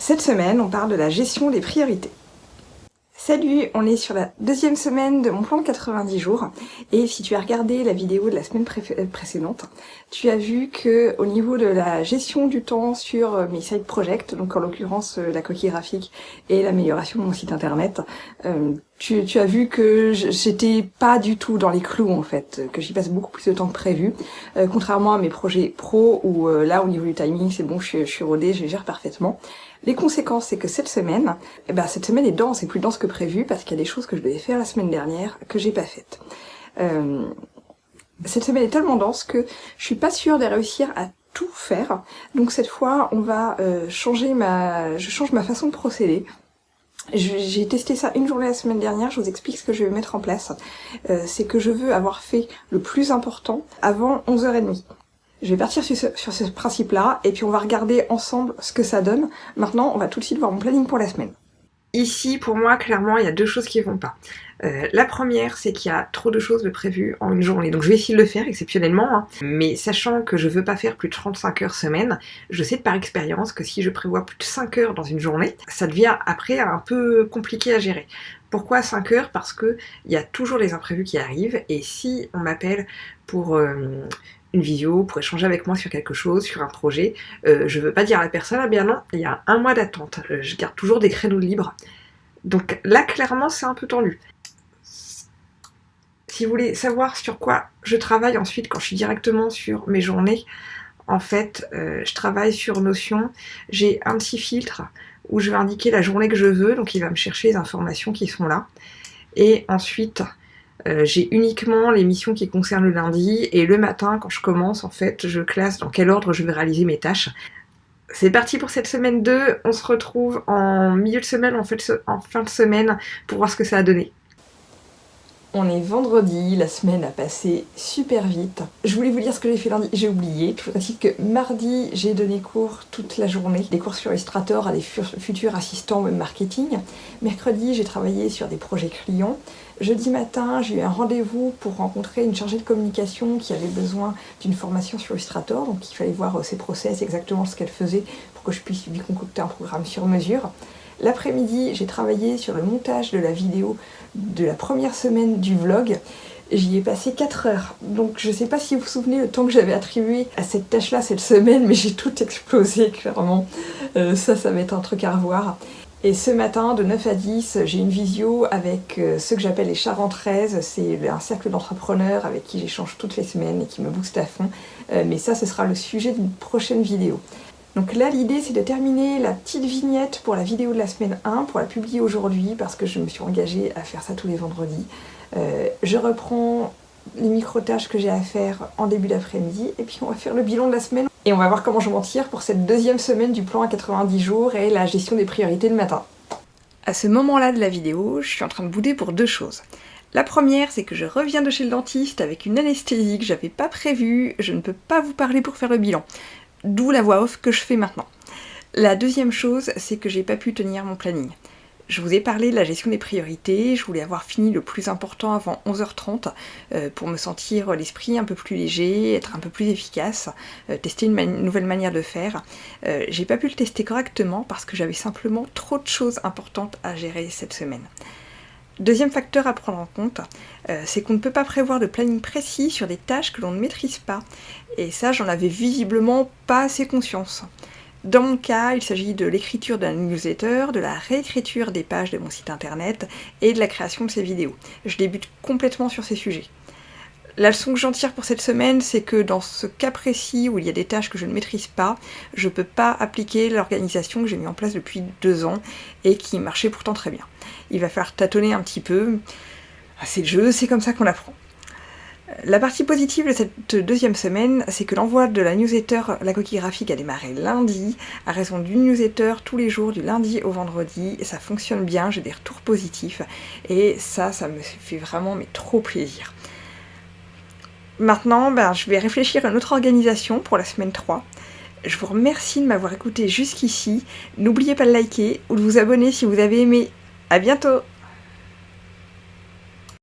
Cette semaine, on parle de la gestion des priorités. Salut, on est sur la deuxième semaine de mon plan de 90 jours et si tu as regardé la vidéo de la semaine précédente, tu as vu que au niveau de la gestion du temps sur mes side projects, donc en l'occurrence la coquille graphique et l'amélioration de mon site internet, tu as vu que j'étais pas du tout dans les clous en fait, que j'y passe beaucoup plus de temps que prévu, contrairement à mes projets pro où là au niveau du timing c'est bon, je suis rodée, je gère parfaitement. Les conséquences, c'est que cette semaine est dense et plus dense que prévu parce qu'il y a des choses que je devais faire la semaine dernière que j'ai pas faites. Cette semaine est tellement dense que je suis pas sûre de réussir à tout faire. Donc cette fois, je change ma façon de procéder. J'ai testé ça une journée la semaine dernière, je vous explique ce que je vais mettre en place. C'est que je veux avoir fait le plus important avant 11h30. Je vais partir sur ce principe-là, et puis on va regarder ensemble ce que ça donne. Maintenant, on va tout de suite voir mon planning pour la semaine. Ici, pour moi, clairement, il y a deux choses qui vont pas. La première, c'est qu'il y a trop de choses de prévues en une journée. Donc je vais essayer de le faire exceptionnellement, mais sachant que je veux pas faire plus de 35 heures semaine, je sais de par expérience que si je prévois plus de 5 heures dans une journée, ça devient après un peu compliqué à gérer. Pourquoi 5 heures? Parce que il y a toujours les imprévus qui arrivent, et si on m'appelle pour une visio, pour échanger avec moi sur quelque chose, sur un projet, je veux pas dire à la personne, ah bien non, il y a un mois d'attente, je garde toujours des créneaux libres. Donc là, clairement, c'est un peu tendu. Si vous voulez savoir sur quoi je travaille ensuite quand je suis directement sur mes journées, en fait, je travaille sur Notion, j'ai un petit filtre où je vais indiquer la journée que je veux, donc il va me chercher les informations qui sont là, et ensuite, j'ai uniquement les missions qui concernent le lundi, et le matin, quand je commence, en fait, je classe dans quel ordre je vais réaliser mes tâches. C'est parti pour cette semaine 2, on se retrouve en milieu de semaine, en fin de semaine, pour voir ce que ça a donné. On est vendredi, la semaine a passé super vite. Je voulais vous dire ce que j'ai fait lundi, j'ai oublié. Je vous dis que mardi, j'ai donné cours toute la journée, des cours sur Illustrator à des futurs assistants web marketing. Mercredi, j'ai travaillé sur des projets clients. Jeudi matin, j'ai eu un rendez-vous pour rencontrer une chargée de communication qui avait besoin d'une formation sur Illustrator, donc il fallait voir ses process, exactement ce qu'elle faisait pour que je puisse lui concocter un programme sur mesure. L'après-midi, j'ai travaillé sur le montage de la vidéo de la première semaine du vlog. J'y ai passé 4 heures. Donc je sais pas si vous vous souvenez le temps que j'avais attribué à cette tâche-là cette semaine, mais j'ai tout explosé clairement. Ça va être un truc à revoir. Et ce matin, de 9 à 10, j'ai une visio avec ceux que j'appelle les Charentaises. C'est un cercle d'entrepreneurs avec qui j'échange toutes les semaines et qui me booste à fond. Mais ça, ce sera le sujet d'une prochaine vidéo. Donc là, l'idée, c'est de terminer la petite vignette pour la vidéo de la semaine 1, pour la publier aujourd'hui, parce que je me suis engagée à faire ça tous les vendredis. Je reprends les micro-tâches que j'ai à faire en début d'après-midi, et puis on va faire le bilan de la semaine. Et on va voir comment je m'en tire pour cette deuxième semaine du plan à 90 jours et la gestion des priorités le matin. À ce moment-là de la vidéo, je suis en train de bouder pour deux choses. La première, c'est que je reviens de chez le dentiste avec une anesthésie que j'avais pas prévue, je ne peux pas vous parler pour faire le bilan. D'où la voix off que je fais maintenant. La deuxième chose, c'est que j'ai pas pu tenir mon planning. Je vous ai parlé de la gestion des priorités, je voulais avoir fini le plus important avant 11h30 pour me sentir l'esprit un peu plus léger, être un peu plus efficace, tester une nouvelle manière de faire. J'ai pas pu le tester correctement parce que j'avais simplement trop de choses importantes à gérer cette semaine. Deuxième facteur à prendre en compte, c'est qu'on ne peut pas prévoir de planning précis sur des tâches que l'on ne maîtrise pas. Et ça, j'en avais visiblement pas assez conscience. Dans mon cas, il s'agit de l'écriture d'un newsletter, de la réécriture des pages de mon site internet et de la création de ces vidéos. Je débute complètement sur ces sujets. La leçon que j'en tire pour cette semaine, c'est que dans ce cas précis où il y a des tâches que je ne maîtrise pas, je peux pas appliquer l'organisation que j'ai mis en place depuis 2 ans et qui marchait pourtant très bien. Il va falloir tâtonner un petit peu. C'est le jeu, c'est comme ça qu'on apprend. La partie positive de cette deuxième semaine, c'est que l'envoi de la newsletter La Coquille Graphique a démarré lundi, à raison d'une newsletter tous les jours, du lundi au vendredi, et ça fonctionne bien, j'ai des retours positifs, et ça me fait vraiment trop plaisir. Maintenant, je vais réfléchir à une autre organisation pour la semaine 3. Je vous remercie de m'avoir écouté jusqu'ici, n'oubliez pas de liker ou de vous abonner si vous avez aimé. À bientôt!